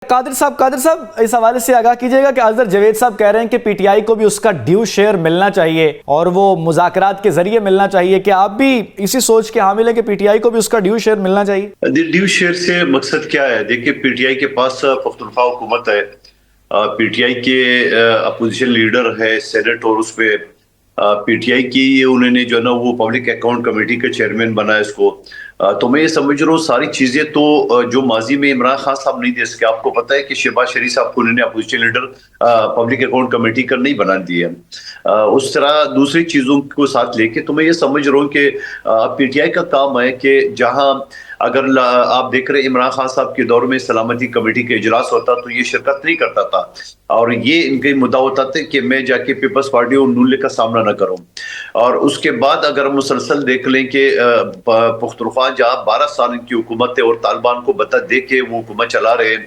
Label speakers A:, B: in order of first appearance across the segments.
A: قادر صاحب اس حوالے سے آگاہ کیجیے گا کہ اظہر جاوید صاحب کہہ رہے ہیں کہ پی ٹی آئی کو بھی اس کا ڈیو شیئر ملنا چاہیے اور وہ مذاکرات کے ذریعے ملنا چاہیے. کیا آپ بھی اسی سوچ کے حامل ہیں کہ پی ٹی آئی کو بھی اس کا ڈیو شیئر ملنا چاہیے؟
B: ڈیو شیئر سے مقصد کیا ہے؟ دیکھیں، پی ٹی آئی کے پاس پختونخوا حکومت ہے، پی ٹی آئی کے اپوزیشن لیڈر ہے سینٹ، اور اس پہ پی ٹی آئی کی انہوں نے جو ہے نا وہ پبلک اکاؤنٹ کمیٹی کا چیئرمین بنا ہے اس کو. تو میں یہ سمجھ رہا ہوں ساری چیزیں تو جو ماضی میں عمران خان صاحب نہیں دے سکے. آپ کو پتہ ہے کہ شہباز شریف صاحب کو انہوں نے opposition leader public account committee کا نہیں بنا دیا. اس طرح دوسری چیزوں کو ساتھ لے کے تو میں یہ سمجھ رہا ہوں کہ پی ٹی آئی کا کام ہے کہ جہاں اگر آپ دیکھ رہے عمران خان صاحب کے دور میں سلامتی کمیٹی کا اجلاس ہوتا تو یہ شرکت نہیں کرتا تھا، اور یہ ان کا مدعا ہوتا تھا کہ میں جا کے پیپلز پارٹی اور نون لیگ کا سامنا نہ کروں. اور اس کے بعد اگر مسلسل دیکھ لیں کہ پختونخوا جہاں 12 سال ان کی حکومت ہے اور طالبان کو بتا دے کے وہ حکومت چلا رہے ہیں،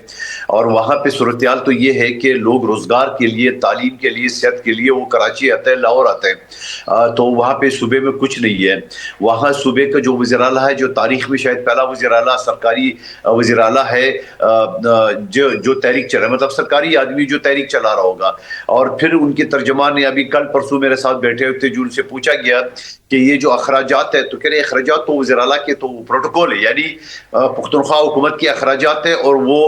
B: اور وہاں پہ صورتحال تو یہ ہے کہ لوگ روزگار کے لیے، تعلیم کے لیے، صحت کے لیے وہ کراچی آتے ہیں، لاہور آتے ہیں، تو وہاں پہ صوبے میں کچھ نہیں ہے. وہاں صوبے کا جو وزیر اعلیٰ ہے، جو تاریخ میں شاید پہلا وزیر اعلیٰ، سرکاری وزیر اعلیٰ ہے جو تحریک چلا، مطلب سرکاری آدمی جو تحریک چلا رہا ہوگا. اور پھر ان کے ترجمان نے ابھی کل پرسوں میرے ساتھ بیٹھے ہوئے تھے، جو ان سے پوچھا گیا کہ یہ جو اخراجات ہے، تو کہہ رہے اخراجات تو وزیر اعلیٰ کے تو پروٹوکول ہے، یعنی پختونخوا حکومت کے اخراجات ہے اور وہ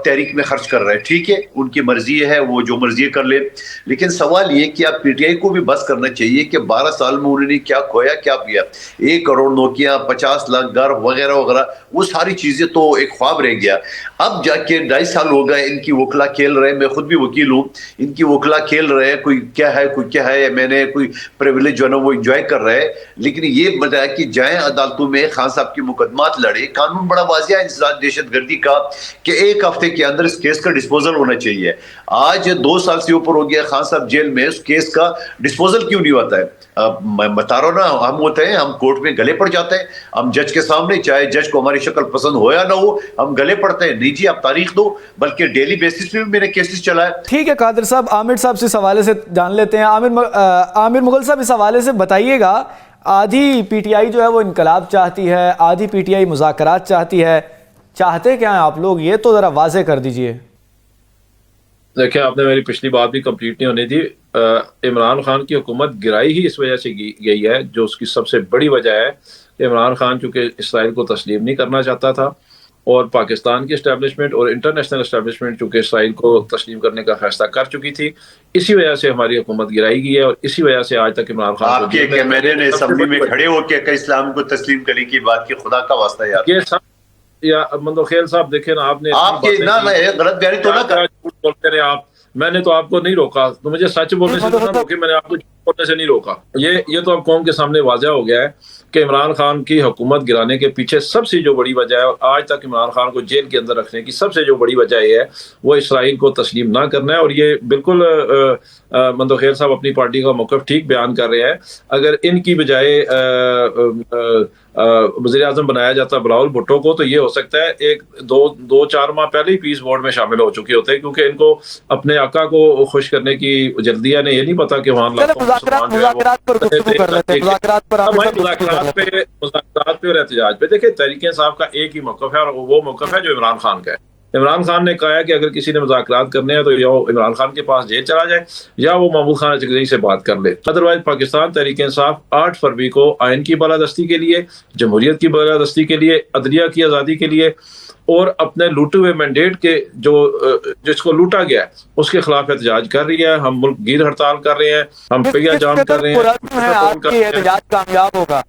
B: تحریک میں خرچ کر رہے ہیں. ٹھیک ہے، ان کی مرضی ہے، وہ جو مرضی کر لے. لیکن سوال یہ کہ آپ پی ٹی آئی کو بھی بس کرنا چاہیے کہ 12 سال میں انہوں نے کیا کھویا، کیا پیا. 1 کروڑ نوکیاں، 50 لاکھ گھر وغیرہ وغیرہ، وہ ساری چیزیں تو ایک خواب رہ گیا. اب جا کے 2.5 سال ہو گئے ان کی وکلا کھیل رہے، میں خود بھی وکیل ہوں، ان کی وکلا کھیل رہے، کوئی کیا ہے کوئی کیا ہے، میں نے کوئی پریویلیج جو ہے نا وہ انجوائے کر رہے. لیکن یہ بتایا کہ جائیں عدالتوں میں، خان صاحب کی مقدمات لڑے. قانون بڑا واضح ہے انسداد دہشت گردی کا کہ 1 ہفتے کے اندر اس کیس کا ڈسپوزل ہونا چاہیے. آج 2 سال سے اوپر ہو گیا خان صاحب جیل میں، اس کیس کا ڈسپوزل کیوں نہیں ہوتا ہے؟ میں بتا رہا ہوں نا، ہم ہوتے ہیں، ہم کورٹ میں گلے پڑ جاتے ہیں، ہم جج کے سامنے، چاہے جج کو ہماری شکل پسند ہو یا نہ ہو، ہم گلے پڑتے ہیں. نہیں جی، آپ تاریخ دو. بلکہ ڈیلی بیسس پہ بھی میرے کیسز چلا ہے.
A: ٹھیک ہے قادر صاحب، عامر صاحب سے اس حوالے سے جان لیتے ہیں. عامر مغل صاحب، اس حوالے سے بتائیے گا، آدھی پی ٹی آئی جو ہے وہ انقلاب چاہتی ہے، آدھی پی ٹی آئی مذاکرات چاہتی ہے، چاہتے کیا ہیں آپ لوگ؟ یہ تو ذرا واضح کر دیجئے.
C: دیکھیں، آپ نے میری پچھلی بات بھی کمپلیٹ نہیں ہونے دی. عمران خان کی حکومت گرائی ہی اس وجہ سے گئی ہے، جو اس کی سب سے بڑی وجہ ہے کہ عمران خان چونکہ اسرائیل کو تسلیم نہیں کرنا چاہتا تھا، اور پاکستان کی اسٹیبلشمنٹ اور انٹرنیشنل اسٹیبلشمنٹ چونکہ اسرائیل کو تسلیم کرنے کا فیصلہ کر چکی تھی، اسی وجہ سے ہماری حکومت گرائی گئی ہے، اور اسی وجہ سے آج تک عمران خان
B: آپ کے کیمرے نے اسمبلی میں کھڑے ہو کے کہ اسلام کو تسلیم کرنے کی بات کی، خدا کا واسطہ یار.
C: یہ سب یا مندوخیل صاحب دیکھیں نا، آپ نے
B: غلط بیانی تو نہ
C: بولتے رہے آپ، میں نے تو آپ کو نہیں روکا، تو مجھے سچ بولنے سے نہ روکے، میں نے آپ کو بولنے سے نہیں روکا. یہ تو اب قوم کے سامنے واضح ہو گیا ہے کہ عمران خان کی حکومت گرانے کے پیچھے سب سے جو بڑی وجہ ہے، اور آج تک عمران خان کو جیل کے اندر رکھنے کی سب سے جو بڑی وجہ یہ ہے، وہ اسرائیل کو تسلیم نہ کرنا ہے. اور یہ بالکل مندوخیل صاحب اپنی پارٹی کا موقف ٹھیک بیان کر رہے ہیں. اگر ان کی بجائے وزیر اعظم بنایا جاتا بلاول بھٹو کو، تو یہ ہو سکتا ہے 2-4 ماہ پہلے ہی پیس بورڈ میں شامل ہو چکے ہوتے ہیں، کیونکہ ان کو اپنے آقا کو خوش کرنے کی جلدی ہے. نہیں پتا کہ وہاں مذاکرات پہ اور احتجاج پہ. دیکھیں، تحریک انصاف کا ایک ہی موقف ہے، اور وہ موقف ہے جو عمران خان کا ہے. عمران خان نے کہا ہے کہ اگر کسی نے مذاکرات کرنے ہیں تو یا وہ عمران خان کے پاس جیل چلا جائے یا وہ محمود خان اچکزئی سے بات کر لے. ادروائز پاکستان تحریک انصاف 8 فروری کو آئین کی بالادستی کے لیے، جمہوریت کی بالادستی کے لیے، عدلیہ کی آزادی کے لیے، اور اپنے لوٹے ہوئے مینڈیٹ کے جس کو لوٹا گیا ہے اس کے خلاف احتجاج کر رہی ہے. ہم ملک گیر ہڑتال کر رہے ہیں، ہم پہیا جام کر رہے ہیں.
A: احتجاج کامیاب ہوگا،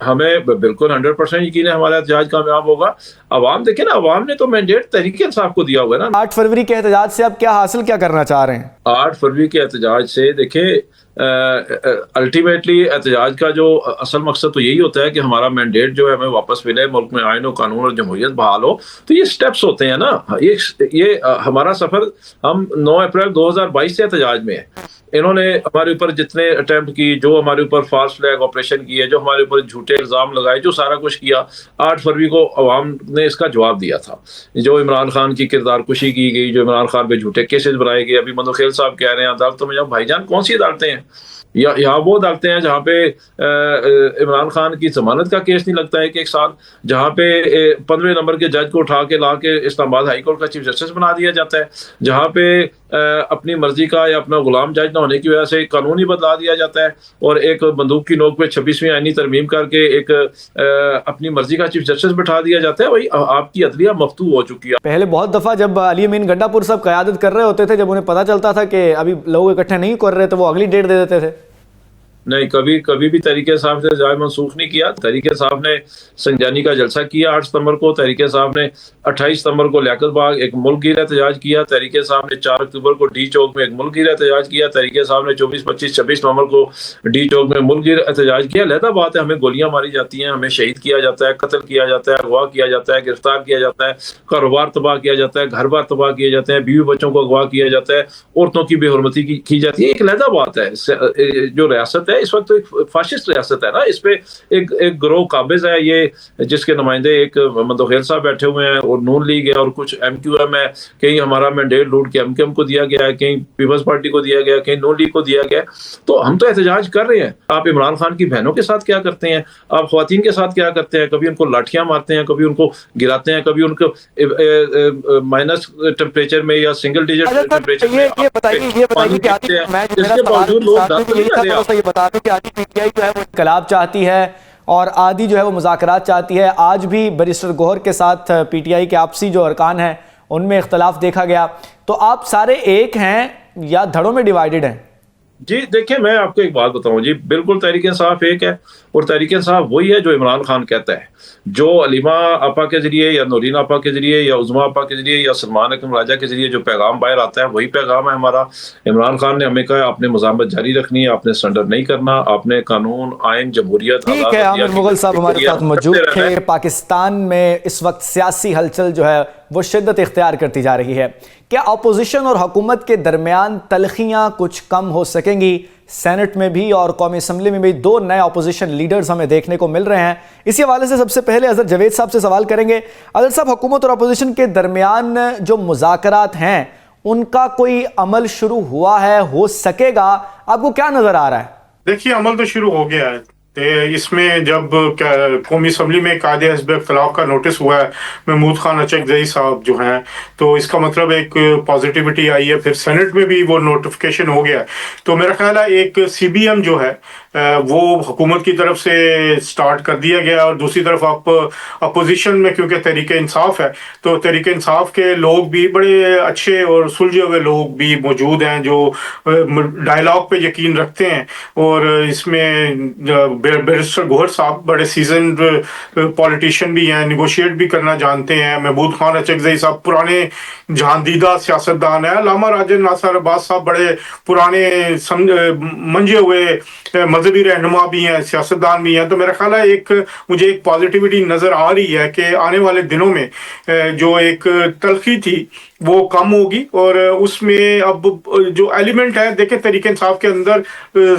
C: ہمیں بالکل 100% یقین ہے ہمارا احتجاج کامیاب ہوگا. عوام دیکھیں نا، عوام نے تو مینڈیٹ تحریک انصاف کو دیا ہوا ہے نا.
A: 8 فروری کے احتجاج سے اب کیا حاصل کیا کرنا چاہ رہے ہیں؟
C: 8 فروری کے احتجاج سے دیکھیں، الٹیمیٹلی احتجاج کا جو اصل مقصد تو یہی ہوتا ہے کہ ہمارا مینڈیٹ جو ہے ہمیں واپس ملے، ملک میں آئین و قانون اور جمہوریت بحال ہو. تو یہ سٹیپس ہوتے ہیں نا، یہ ہمارا سفر، ہم 9 اپریل 2022 سے احتجاج میں ہے. انہوں نے ہمارے اوپر جتنے اٹیمپٹ کی، جو ہمارے اوپر فالس فلیگ آپریشن کیے، جو ہمارے اوپر جھوٹے الزام لگائے، جو سارا کچھ کیا، 8 فروری کو عوام نے اس کا جواب دیا تھا. جو عمران خان کی کردار کشی کی گئی، جو عمران خان پہ جھوٹے کیسز بنائے گئے. ابھی مندوخیل صاحب کہہ رہے ہیں عدالتوں میں جاؤ. بھائی جان، کون سی عدالتیں ہیں؟ یہاں وہ عدالتیں ہیں جہاں پہ عمران خان کی ضمانت کا کیس نہیں لگتا ہے کہ 1 سال، جہاں پہ 15 نمبر کے جج کو اٹھا کے لا کے اسلام آباد ہائی کورٹ کا چیف جسٹس بنا دیا جاتا ہے، جہاں پہ اپنی مرضی کا یا اپنا غلام جج نہ ہونے کی وجہ سے قانون ہی بدلا دیا جاتا ہے، اور ایک بندوق کی نوک پہ 26ویں آئینی ترمیم کر کے ایک اپنی مرضی کا چیف جسٹس بٹھا دیا جاتا ہے. وہی آپ کی عدلیہ مفتوح ہو چکی ہے.
A: پہلے بہت دفعہ جب علی امین گنڈا پور صاحب قیادت کر رہے ہوتے تھے، جب انہیں پتہ چلتا تھا کہ ابھی لوگ اکٹھے نہیں کر رہے تو وہ اگلی ڈیٹ دے دیتے تھے.
C: نہیں، کبھی بھی تحریک انصاف نے جائے منسوخ نہیں کیا. تحریک انصاف نے سنجانی کا جلسہ کیا 8 ستمبر کو. تحریک انصاف نے 28 ستمبر کو لیاقت باغ ایک ملک گیر احتجاج کیا. تحریک انصاف نے 4 اکتوبر کو ڈی چوک میں ایک ملک گیر احتجاج کیا. تحریک انصاف نے 24، 25، 26 نومبر کو ڈی چوک میں ملک گیر احتجاج کیا. علیحدہ بات ہے ہمیں گولیاں ماری جاتی ہیں، ہمیں شہید کیا جاتا ہے، قتل کیا جاتا ہے، اغوا کیا جاتا ہے، گرفتار کیا جاتا ہے، کاروبار تباہ کیا جاتا ہے، گھر بار تباہ کیے جاتے ہیں، بیوی بچوں کو اغوا کیا جاتا ہے، عورتوں کی بے حرمتی کی جاتی ہے. ایک علیحدہ بات ہے. جو ریاست ہے اس وقت فاشسٹ ریاست ہے نا، اس پہ ایک گروہ قابض ہے، یہ جس کے نمائندے ایک مندوخیل صاحب بیٹھے ہوئے ہیں، اور نون لیگ ہے، اور کچھ ایم کیو ایم ہے. کہیں ہمارا مینڈیٹ لوٹ کے ایم کیو ایم کو دیا گیا ہے، کہیں پیپلز پارٹی کو دیا گیا ہے، کہیں نون لیگ کو دیا گیا ہے. تو ہم تو احتجاج کر رہے ہیں. آپ عمران خان کی بہنوں کے ساتھ کیا کرتے ہیں، آپ خواتین کے ساتھ کیا کرتے ہیں؟ کبھی ان کو لاٹھیاں مارتے ہیں، کبھی ان کو گراتے ہیں، کبھی ان کو مائنس ٹیمپریچر میں یا سنگل ڈیجٹ ٹیمپریچر میں
A: یہ بتائیے کہ
C: اس کے باوجود لوگ ڈر تو نہیں رہے.
A: یہ بتا دوں کہ آدھی پی ٹی آئی جو ہے وہ انقلاب چاہتی ہے اور آدھی جو ہے وہ مذاکرات چاہتی ہے. آج بھی بیرسٹر گوہر کے ساتھ پی ٹی آئی کے آپسی جو ارکان ہیں ان میں اختلاف دیکھا گیا. تو آپ سارے ایک ہیں یا دھڑوں میں ڈیوائیڈڈ ہیں؟
C: جی دیکھیں، میں آپ کو ایک بات بتاؤں جی، بالکل تحریک انصاف ایک ہے، اور تحریک انصاف وہی ہے جو عمران خان کہتا ہے. جو علیمہ آپا کے ذریعے یا نورین آپا کے ذریعے یا عظمیٰ آپا کے ذریعے یا سلمان اکرم راجہ کے ذریعے جو پیغام باہر آتا ہے وہی پیغام ہے ہمارا. عمران خان نے ہمیں کہا آپ نے مزاحمت جاری رکھنی ہے، آپ نے سرنڈر نہیں کرنا، آپ نے قانون، آئین، جمہوریت.
A: ٹھیک ہے، عامر مغل صاحب ہمارے ساتھ موجود تھے. پاکستان میں اس وقت سیاسی ہلچل جو ہے وہ شدت اختیار کرتی جا رہی ہے. کیا اپوزیشن اور حکومت کے درمیان تلخیاں کچھ کم ہو سکیں گی؟ سینٹ میں بھی اور قومی اسمبلی میں بھی 2 نئے اپوزیشن لیڈرز ہمیں دیکھنے کو مل رہے ہیں. اسی حوالے سے سب سے پہلے اظہر جاوید صاحب سے سوال کریں گے. اظہر صاحب، حکومت اور اپوزیشن کے درمیان جو مذاکرات ہیں ان کا کوئی عمل شروع ہوا ہے، ہو سکے گا؟ آپ کو کیا نظر آ رہا ہے؟
D: دیکھیے، عمل تو شروع ہو گیا ہے. اس میں جب قومی اسمبلی میں قائد حزب اختلاف کا نوٹس ہوا ہے محمود خان اچکزئی صاحب جو ہیں، تو اس کا مطلب ایک پازیٹیوٹی آئی ہے. پھر سینٹ میں بھی وہ نوٹیفیکیشن ہو گیا. تو میرا خیال ہے ایک سی بی ایم جو ہے وہ حکومت کی طرف سے سٹارٹ کر دیا گیا، اور دوسری طرف آپ اپوزیشن میں کیونکہ تحریک انصاف ہے تو تحریک انصاف کے لوگ بھی بڑے اچھے اور سلجھے ہوئے لوگ بھی موجود ہیں جو ڈائلاگ پہ یقین رکھتے ہیں. اور اس میں بیرسٹر گوہر صاحب بڑے سیزنڈ پولیٹیشین بھی ہیں، نیگوشیٹ بھی کرنا جانتے ہیں. محمود خان اچکزئی صاحب پرانے جہاندیدہ سیاستدان ہیں. علامہ راجہ ناصر عباس صاحب بڑے پرانے منجے ہوئے مذہبی رہنما بھی ہیں، سیاستدان بھی ہیں. تو میرا خیال ہے مجھے ایک پازیٹیوٹی نظر آ رہی ہے کہ آنے والے دنوں میں جو ایک تلخی تھی وہ کم ہوگی. اور اس میں اب جو ایلیمنٹ ہے، دیکھیں تحریک انصاف کے اندر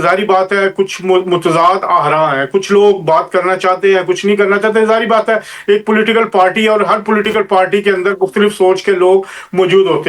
D: ظاہری بات ہے کچھ متضاد آراء ہیں، کچھ لوگ بات کرنا چاہتے ہیں، کچھ نہیں کرنا چاہتے. ظاہری بات ہے ایک پولیٹیکل پارٹی ہے اور ہر پولیٹیکل پارٹی کے اندر مختلف سوچ کے لوگ موجود ہوتے ہیں.